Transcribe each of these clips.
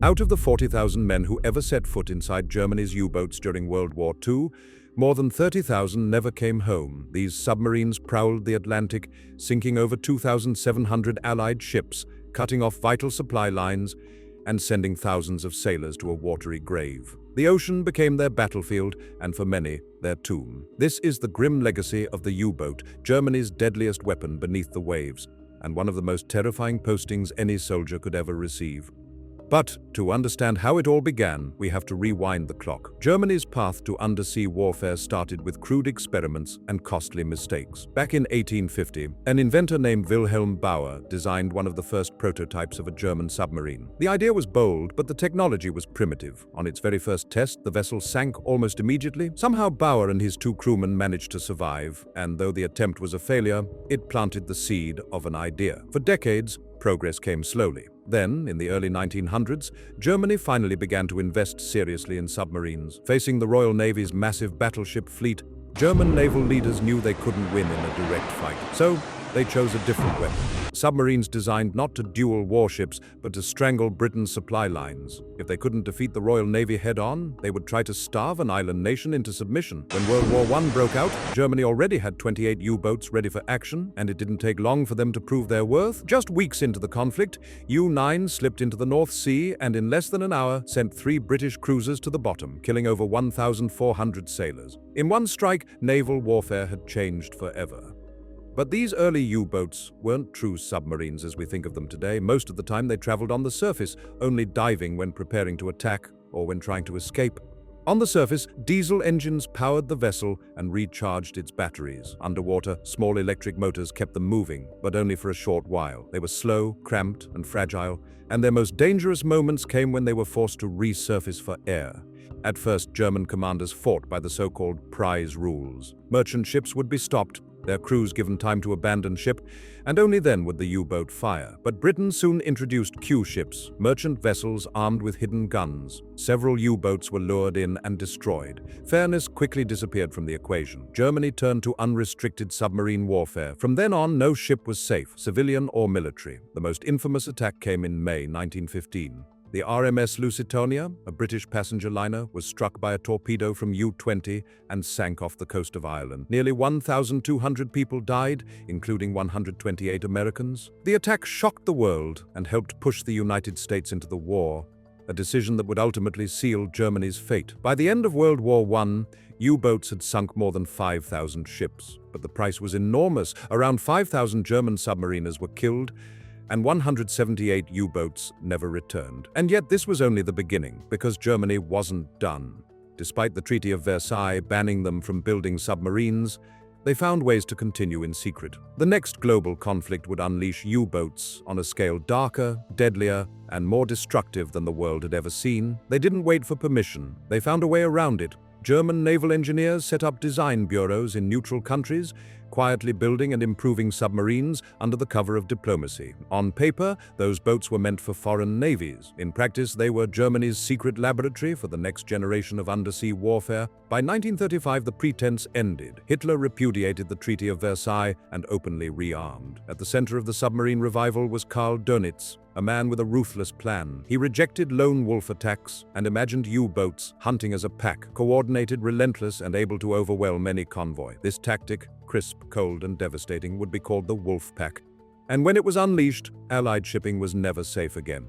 Out of the 40,000 men who ever set foot inside Germany's U-boats during World War II, more than 30,000 never came home. These submarines prowled the Atlantic, sinking over 2,700 Allied ships, cutting off vital supply lines, and sending thousands of sailors to a watery grave. The ocean became their battlefield, and for many, their tomb. This is the grim legacy of the U-boat, Germany's deadliest weapon beneath the waves, and one of the most terrifying postings any soldier could ever receive. But to understand how it all began, we have to rewind the clock. Germany's path to undersea warfare started with crude experiments and costly mistakes. Back in 1850, an inventor named Wilhelm Bauer designed one of the first prototypes of a German submarine. The idea was bold, but the technology was primitive. On its very first test, the vessel sank almost immediately. Somehow Bauer and his two crewmen managed to survive, and though the attempt was a failure, it planted the seed of an idea. For decades, progress came slowly. Then, in the early 1900s, Germany finally began to invest seriously in submarines. Facing the Royal Navy's massive battleship fleet, German naval leaders knew they couldn't win in a direct fight. So, they chose a different weapon. Submarines designed not to duel warships, but to strangle Britain's supply lines. If they couldn't defeat the Royal Navy head-on, they would try to starve an island nation into submission. When World War I broke out, Germany already had 28 U-boats ready for action, and it didn't take long for them to prove their worth. Just weeks into the conflict, U-9 slipped into the North Sea and in less than an hour sent 3 British cruisers to the bottom, killing over 1,400 sailors. In one strike, naval warfare had changed forever. But these early U-boats weren't true submarines as we think of them today. Most of the time they traveled on the surface, only diving when preparing to attack or when trying to escape. On the surface, diesel engines powered the vessel and recharged its batteries. Underwater, small electric motors kept them moving, but only for a short while. They were slow, cramped, and fragile, and their most dangerous moments came when they were forced to resurface for air. At first, German commanders fought by the so-called prize rules. Merchant ships would be stopped, their crews given time to abandon ship, and only then would the U-boat fire. But Britain soon introduced Q-ships, merchant vessels armed with hidden guns. Several U-boats were lured in and destroyed. Fairness quickly disappeared from the equation. Germany turned to unrestricted submarine warfare. From then on, no ship was safe, civilian or military. The most infamous attack came in May 1915. The RMS Lusitania, a British passenger liner, was struck by a torpedo from U-20 and sank off the coast of Ireland. Nearly 1,200 people died, including 128 Americans. The attack shocked the world and helped push the United States into the war, a decision that would ultimately seal Germany's fate. By the end of World War I, U-boats had sunk more than 5,000 ships, but the price was enormous. Around 5,000 German submariners were killed, and 178 U-boats never returned. And yet this was only the beginning, because Germany wasn't done. Despite the Treaty of Versailles banning them from building submarines, they found ways to continue in secret. The next global conflict would unleash U-boats on a scale darker, deadlier, and more destructive than the world had ever seen. They didn't wait for permission. They found a way around it. German naval engineers set up design bureaus in neutral countries, quietly building and improving submarines under the cover of diplomacy. On paper, those boats were meant for foreign navies. In practice, they were Germany's secret laboratory for the next generation of undersea warfare. By 1935, the pretense ended. Hitler repudiated the Treaty of Versailles and openly rearmed. At the center of the submarine revival was Karl Dönitz, a man with a ruthless plan. He rejected lone wolf attacks and imagined U-boats hunting as a pack, coordinated, relentless, and able to overwhelm any convoy. This tactic, crisp, cold, and devastating, would be called the Wolf Pack. And when it was unleashed, Allied shipping was never safe again.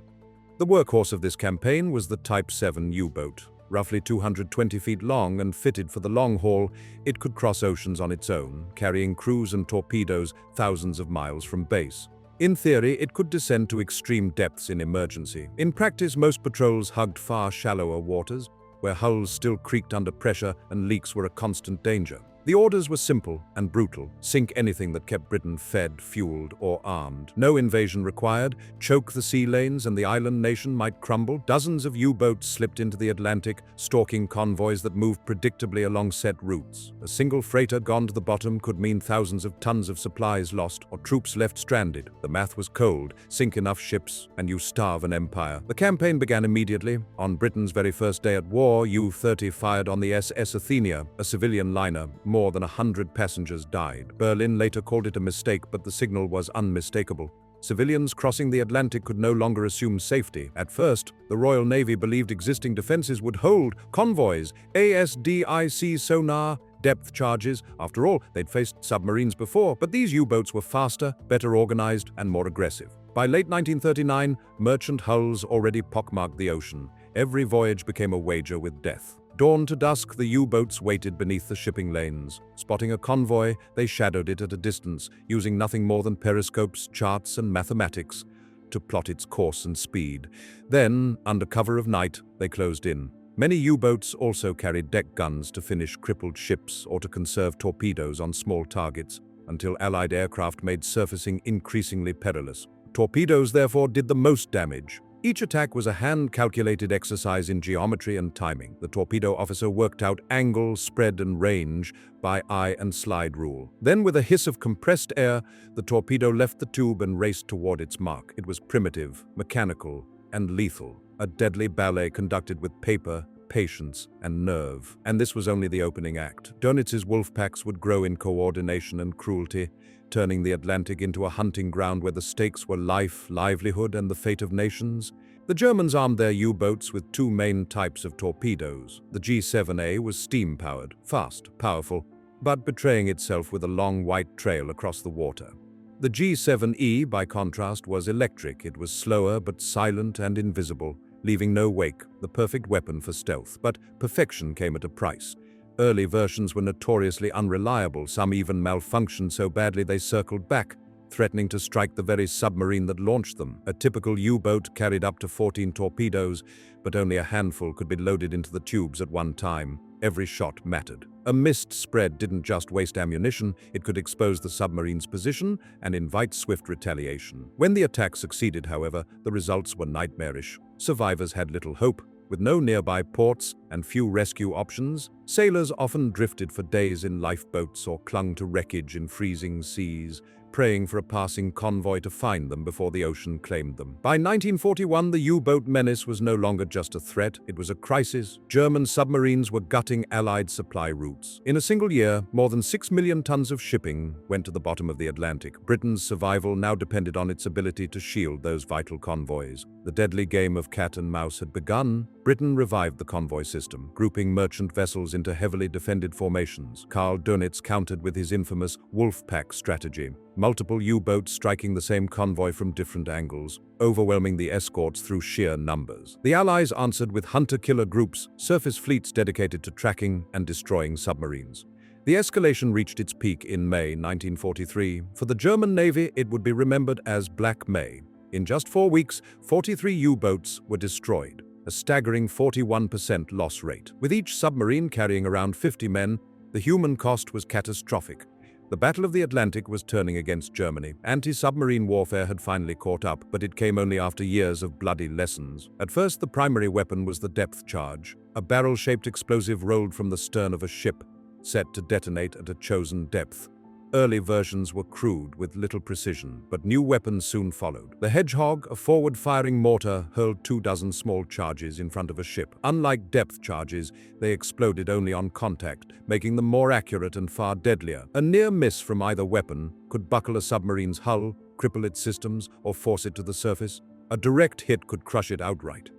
The workhorse of this campaign was the Type 7 U-boat. Roughly 220 feet long and fitted for the long haul, it could cross oceans on its own, carrying crews and torpedoes thousands of miles from base. In theory, it could descend to extreme depths in emergency. In practice, most patrols hugged far shallower waters, where hulls still creaked under pressure and leaks were a constant danger. The orders were simple and brutal: sink anything that kept Britain fed, fueled, or armed. No invasion required. Choke the sea lanes and the island nation might crumble. Dozens of U-boats slipped into the Atlantic, stalking convoys that moved predictably along set routes. A single freighter gone to the bottom could mean thousands of tons of supplies lost or troops left stranded. The math was cold: sink enough ships and you starve an empire. The campaign began immediately. On Britain's very first day at war, U-30 fired on the SS Athenia, a civilian liner. More than 100 passengers died. Berlin later called it a mistake, but the signal was unmistakable. Civilians crossing the Atlantic could no longer assume safety. At first, the Royal Navy believed existing defenses would hold convoys, ASDIC sonar, depth charges. After all, they'd faced submarines before, but these U-boats were faster, better organized, and more aggressive. By late 1939, merchant hulls already pockmarked the ocean. Every voyage became a wager with death. Dawn to dusk, the U-boats waited beneath the shipping lanes. Spotting a convoy, they shadowed it at a distance, using nothing more than periscopes, charts, and mathematics to plot its course and speed. Then, under cover of night, they closed in. Many U-boats also carried deck guns to finish crippled ships or to conserve torpedoes on small targets, until Allied aircraft made surfacing increasingly perilous. Torpedoes, therefore, did the most damage. Each attack was a hand-calculated exercise in geometry and timing. The torpedo officer worked out angle, spread, and range by eye and slide rule. Then, with a hiss of compressed air, the torpedo left the tube and raced toward its mark. It was primitive, mechanical, and lethal, a deadly ballet conducted with paper, patience, and nerve. And this was only the opening act. Dönitz's wolf packs would grow in coordination and cruelty, turning the Atlantic into a hunting ground where the stakes were life, livelihood, and the fate of nations. The Germans armed their U-boats with two main types of torpedoes. The G7A was steam-powered, fast, powerful, but betraying itself with a long white trail across the water. The G7E, by contrast, was electric. It was slower but silent and invisible, leaving no wake, the perfect weapon for stealth. But perfection came at a price. Early versions were notoriously unreliable. Some even malfunctioned so badly they circled back, threatening to strike the very submarine that launched them. A typical U-boat carried up to 14 torpedoes, but only a handful could be loaded into the tubes at one time. Every shot mattered. A mist spread didn't just waste ammunition, it could expose the submarine's position and invite swift retaliation. When the attack succeeded, however, the results were nightmarish. Survivors had little hope. With no nearby ports and few rescue options, sailors often drifted for days in lifeboats or clung to wreckage in freezing seas, praying for a passing convoy to find them before the ocean claimed them. By 1941, the U-boat menace was no longer just a threat, it was a crisis. German submarines were gutting Allied supply routes. In a single year, more than 6 million tons of shipping went to the bottom of the Atlantic. Britain's survival now depended on its ability to shield those vital convoys. The deadly game of cat and mouse had begun. Britain revived the convoy system, grouping merchant vessels into heavily defended formations. Karl Dönitz countered with his infamous wolf pack strategy. Multiple U-boats striking the same convoy from different angles, overwhelming the escorts through sheer numbers. The Allies answered with hunter-killer groups, surface fleets dedicated to tracking and destroying submarines. The escalation reached its peak in May 1943. For the German Navy, it would be remembered as Black May. In just 4 weeks, 43 U-boats were destroyed, a staggering 41% loss rate. With each submarine carrying around 50 men, the human cost was catastrophic. The Battle of the Atlantic was turning against Germany. Anti-submarine warfare had finally caught up, but it came only after years of bloody lessons. At first, the primary weapon was the depth charge, a barrel-shaped explosive rolled from the stern of a ship, set to detonate at a chosen depth. Early versions were crude, with little precision, but new weapons soon followed. The Hedgehog, a forward-firing mortar, hurled 24 small charges in front of a ship. Unlike depth charges, they exploded only on contact, making them more accurate and far deadlier. A near miss from either weapon could buckle a submarine's hull, cripple its systems, or force it to the surface. A direct hit could crush it outright.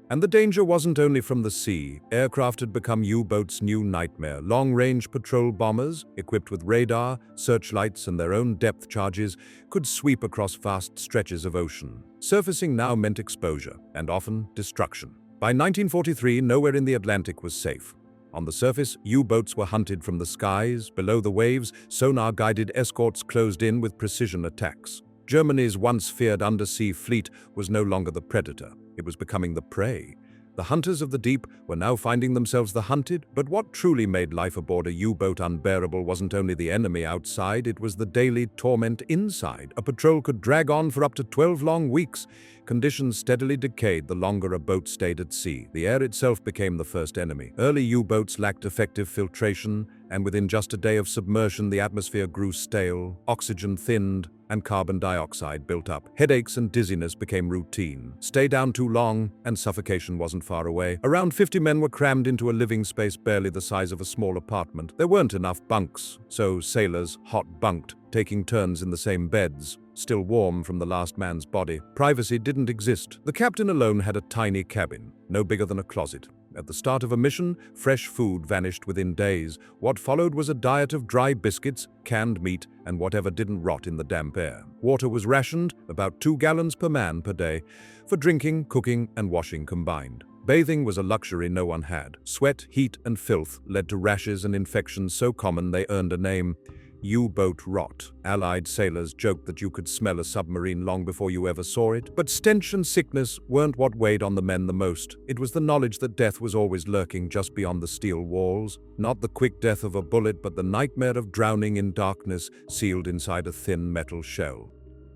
And the danger wasn't only from the sea. Aircraft had become U-boats' new nightmare. Long-range patrol bombers, equipped with radar, searchlights, and their own depth charges, could sweep across vast stretches of ocean. Surfacing now meant exposure, and often destruction. By 1943, nowhere in the Atlantic was safe. On the surface, U-boats were hunted from the skies. Below the waves, sonar-guided escorts closed in with precision attacks. Germany's once feared undersea fleet was no longer the predator. It was becoming the prey. The hunters of the deep were now finding themselves the hunted, but what truly made life aboard a U-boat unbearable wasn't only the enemy outside, it was the daily torment inside. A patrol could drag on for up to 12 long weeks. Conditions steadily decayed the longer a boat stayed at sea. The air itself became the first enemy. Early U-boats lacked effective filtration, and within just a day of submersion, the atmosphere grew stale, oxygen thinned, and carbon dioxide built up. Headaches and dizziness became routine. Stay down too long, and suffocation wasn't far away. Around 50 men were crammed into a living space barely the size of a small apartment. There weren't enough bunks, so sailors hot bunked, taking turns in the same beds. still warm from the last man's body. Privacy didn't exist. The captain alone had a tiny cabin, no bigger than a closet. At the start of a mission, fresh food vanished within days. What followed was a diet of dry biscuits, canned meat, and whatever didn't rot in the damp air. Water was rationed, about 2 gallons per man per day, for drinking, cooking, and washing combined. Bathing was a luxury no one had. Sweat, heat, and filth led to rashes and infections so common they earned a name: U-boat rot. Allied sailors joked that you could smell a submarine long before you ever saw it, but stench and sickness weren't what weighed on the men the most. It was the knowledge that death was always lurking just beyond the steel walls. Not the quick death of a bullet, but the nightmare of drowning in darkness, sealed inside a thin metal shell.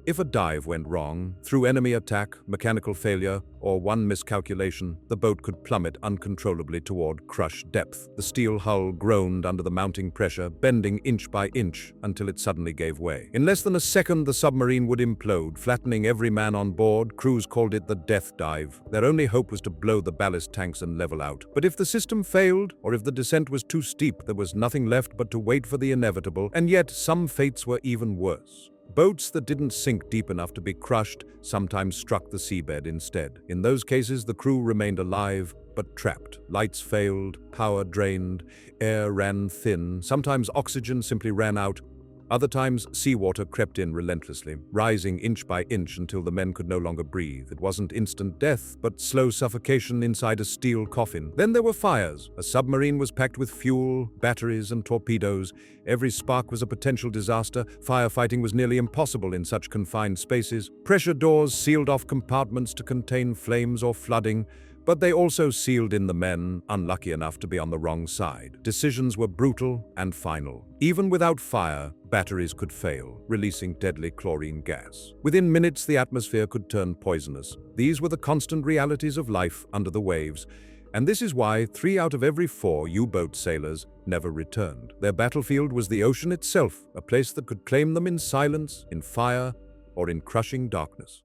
If a dive went wrong, through enemy attack, mechanical failure, or one miscalculation, the boat could plummet uncontrollably toward crush depth. The steel hull groaned under the mounting pressure, bending inch by inch until it suddenly gave way. In less than a second, the submarine would implode, flattening every man on board. Crews called it the death dive. Their only hope was to blow the ballast tanks and level out. But if the system failed, or if the descent was too steep, there was nothing left but to wait for the inevitable. And yet, some fates were even worse. Boats that didn't sink deep enough to be crushed sometimes struck the seabed instead. In those cases, the crew remained alive, but trapped. Lights failed, power drained, air ran thin, sometimes oxygen simply ran out. Other times, seawater crept in relentlessly, rising inch by inch until the men could no longer breathe. It wasn't instant death, but slow suffocation inside a steel coffin. Then there were fires. A submarine was packed with fuel, batteries, and torpedoes. Every spark was a potential disaster. Firefighting was nearly impossible in such confined spaces. Pressure doors sealed off compartments to contain flames or flooding, but they also sealed in the men, unlucky enough to be on the wrong side. Decisions were brutal and final. Even without fire, batteries could fail, releasing deadly chlorine gas. Within minutes, the atmosphere could turn poisonous. These were the constant realities of life under the waves, and this is why 3 out of every 4 U-boat sailors never returned. Their battlefield was the ocean itself, a place that could claim them in silence, in fire, or in crushing darkness.